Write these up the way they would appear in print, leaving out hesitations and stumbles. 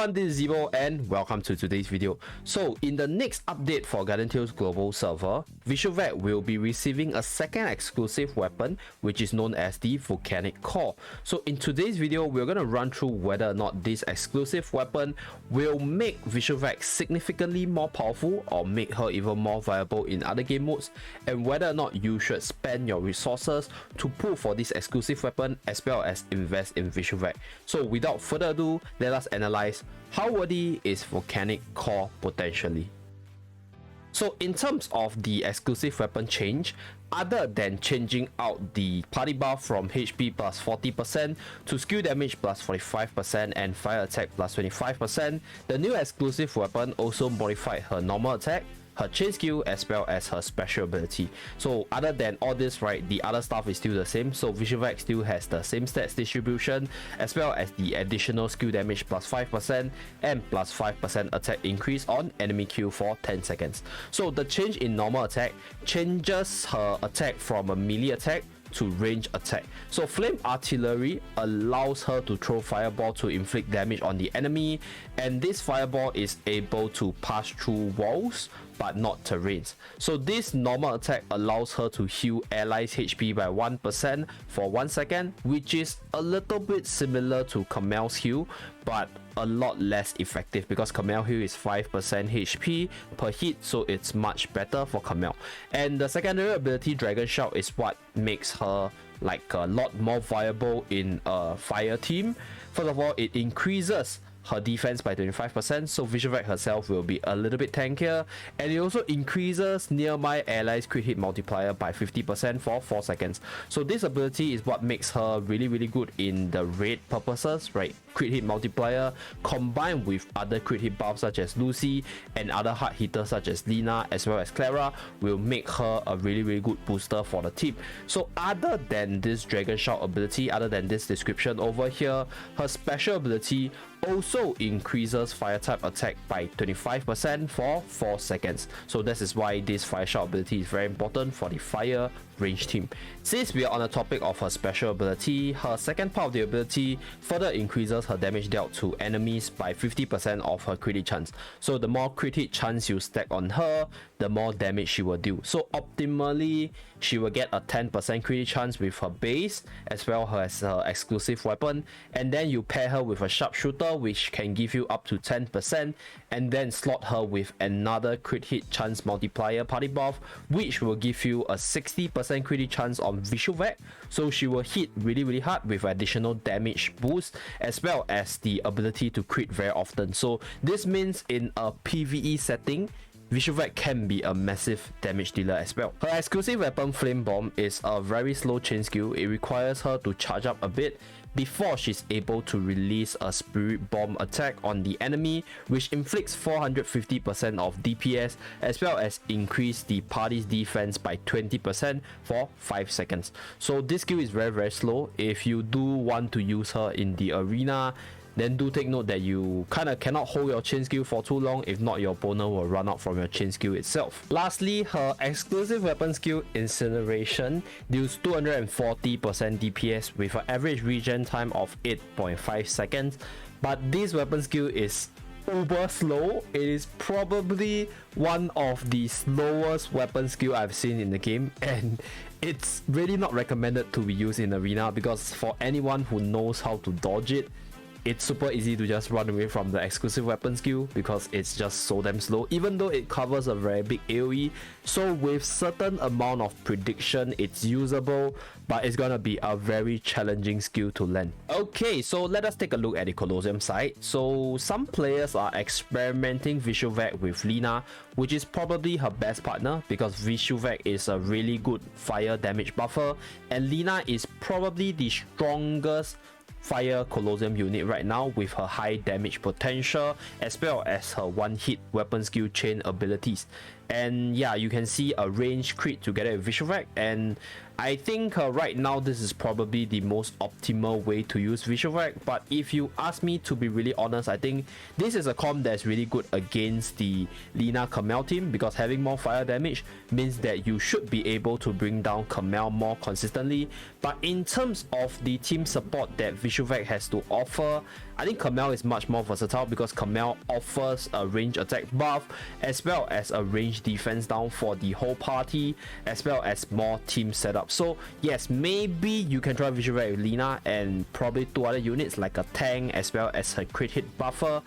everyone, this is Zebo and welcome to today's video. So in the next update for Garden Tales global server, Vishuvac will be receiving a second exclusive weapon which is known as the Volcanic Core. So in today's video, we're going to run through whether or not this exclusive weapon will make Vishuvac significantly more powerful or make her even more viable in other game modes, and whether or not you should spend your resources to pull for this exclusive weapon as well as invest in Vishuvac. So without further ado, let us analyze how worthy is Volcanic Core potentially. So in terms of the exclusive weapon change, other than changing out the party buff from HP plus 40% to skill damage plus 45% and fire attack plus 25%, the new exclusive weapon also modified her normal attack, her chain skill as well as her special ability. So other than all this, right, the other stuff is still the same. So Vishuvac still has the same stats distribution as well as the additional skill damage plus 5% and plus 5% attack increase on enemy kill for 10 seconds. So the change in normal attack changes her attack from a melee attack to range attack. So flame artillery allows her to throw fireball to inflict damage on the enemy, and this fireball is able to pass through walls but not terrains. So this normal attack allows her to heal allies HP by 1% for 1 second, which is a little bit similar to Kamel's heal but a lot less effective because Kamel heal is 5% HP per hit, so it's much better for Kamel. And the secondary ability Dragon Shout is what makes her like a lot more viable in a fire team. First of all, it increases her defense by 25%, so Vishuvac herself will be a little bit tankier, and it also increases nearby allies crit hit multiplier by 50% for 4 seconds. So this ability is what makes her really good in the raid purposes, right? Crit hit multiplier combined with other crit hit buffs such as Lucy and other hard hitters such as Lina as well as Clara will make her a really good booster for the team. So other than this Dragon Shout ability, other than this description over here, her special ability also increases fire type attack by 25% for 4 seconds. So this is why this fire shout ability is very important for the fire range team. Since we are on the topic of her special ability, her second part of the ability further increases her damage dealt to enemies by 50% of her crit hit chance. So the more crit hit chance you stack on her, the more damage she will do. So optimally, she will get a 10% crit hit chance with her base as well as her exclusive weapon, and then you pair her with a sharpshooter which can give you up to 10%, and then slot her with another crit hit chance multiplier party buff which will give you a 60% crit hit chance on Vishuvac, so she will hit really hard with additional damage boost as well as the ability to crit very often. So this means in a PvE setting, Vishuvac can be a massive damage dealer as well. Her exclusive weapon Flame Bomb is a very slow chain skill. It requires her to charge up a bit before she's able to release a Spirit Bomb attack on the enemy, which inflicts 450% of DPS as well as increase the party's defense by 20% for 5 seconds. So this skill is very slow. If you do want to use her in the arena, then do take note that you kind of cannot hold your chain skill for too long, if not your opponent will run out from your chain skill itself. Lastly, her exclusive weapon skill Incineration deals 240% DPS with an average regen time of 8.5 seconds, but this weapon skill is uber slow. It is probably one of the slowest weapon skill I've seen in the game, and it's really not recommended to be used in arena because for anyone who knows how to dodge it, it's super easy to just run away from the exclusive weapon skill because it's just so damn slow, even though it covers a very big AoE. So with certain amount of prediction, it's usable, but it's gonna be a very challenging skill to learn. Okay, so let us take a look at the Colosseum side. So some players are experimenting Vishuvac with Lina, which is probably her best partner because Vishuvac is a really good fire damage buffer, and Lina is probably the strongest fire Colosseum unit right now with her high damage potential as well as her one hit weapon skill chain abilities. And yeah, you can see a range crit together with Vishuvac, and I think right now this is probably the most optimal way to use Vishuvac. But if you ask me to be really honest, I think this is a comp that's really good against the Lina Kamel team because having more fire damage means that you should be able to bring down Kamel more consistently. But in terms of the team support that Vishuvac has to offer, I think Camille is much more versatile because Camille offers a range attack buff as well as a range defense down for the whole party, as well as more team setup. So yes, maybe you can try Vishuvac with Lina and probably 2 other units like a tank as well as her crit hit buffer.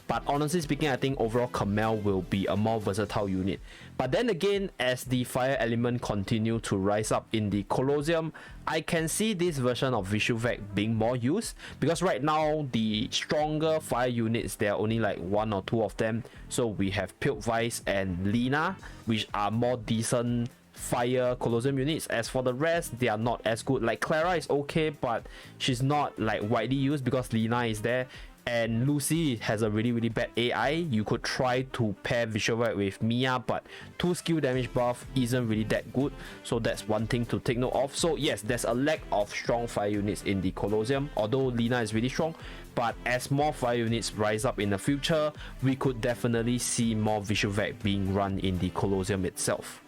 But honestly speaking, I think overall Camille will be a more versatile unit. But then again, as the fire element continue to rise up in the Colosseum, I can see this version of Vishuvac being more used, because right now the stronger fire units, there are only like 1 or 2 of them. So we have Piltvice and Lina, which are more decent fire Colosseum units. As for the rest, they are not as good. Like Clara is okay, but she's not like widely used because Lina is there. And Lucy has a really bad AI. You could try to pair Vishuvac with Mia, but 2 skill damage buff isn't really that good. So that's one thing to take note of. So yes, there's a lack of strong fire units in the Colosseum, although Lina is really strong. But as more fire units rise up in the future, we could definitely see more Vishuvac being run in the Colosseum itself.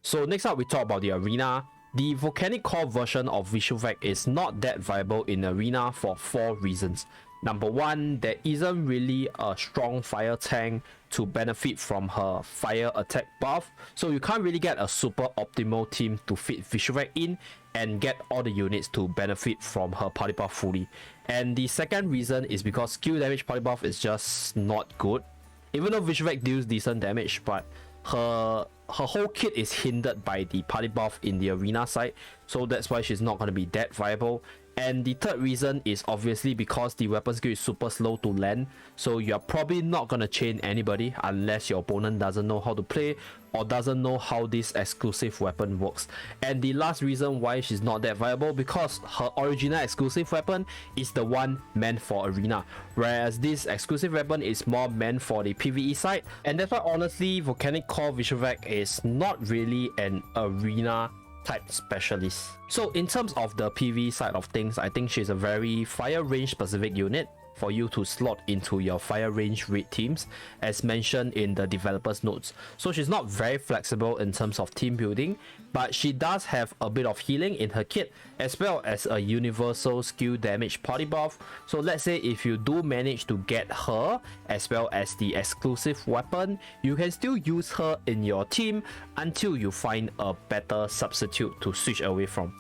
So next up, we talk about the arena. The Volcanic Core version of Vishuvac is not that viable in arena for 4 reasons. Number 1, there isn't really a strong fire tank to benefit from her fire attack buff, so you can't really get a super optimal team to fit Vishuvac in and get all the units to benefit from her party buff fully. And the second reason is because skill damage party buff is just not good. Even though Vishuvac deals decent damage, but her whole kit is hindered by the party buff in the arena side, so that's why she's not going to be that viable. And the third reason is obviously because the weapon skill is super slow to land, so you're probably not going to chain anybody unless your opponent doesn't know how to play or doesn't know how this exclusive weapon works. And the last reason why she's not that viable, because her original exclusive weapon is the one meant for arena, whereas this exclusive weapon is more meant for the PvE side. And that's why honestly Volcanic Core Vishuvac is not really an arena type specialist. So in terms of the PvE side of things, I think she's a very fire range specific unit for you to slot into your fire range raid teams, as mentioned in the developers notes. So she's not very flexible in terms of team building, but she does have a bit of healing in her kit, as well as a universal skill damage party buff. So let's say if you do manage to get her as well as the exclusive weapon, you can still use her in your team until you find a better substitute to switch away from.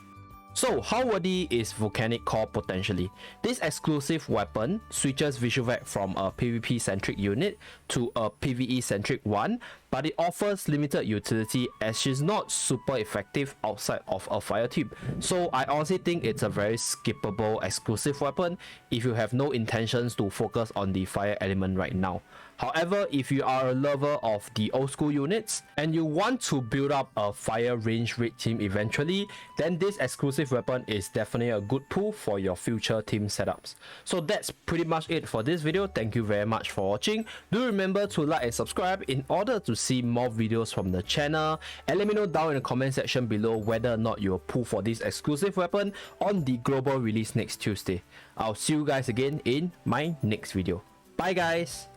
So how worthy is Volcanic Core Potentially? This exclusive weapon switches Vishuvac from a PvP centric unit to a PvE centric one, but it offers limited utility as she's not super effective outside of a fire team. So I honestly think it's a very skippable exclusive weapon if you have no intentions to focus on the fire element right now. However, if you are a lover of the old school units and you want to build up a fire range raid team eventually, then this exclusive weapon is definitely a good pull for your future team setups. So that's pretty much it for this video. Thank you very much for watching. Do remember to like and subscribe in order to see more videos from the channel, and let me know down in the comment section below whether or not you'll pull for this exclusive weapon on the global release next Tuesday. I'll see you guys again in my next video. Bye guys!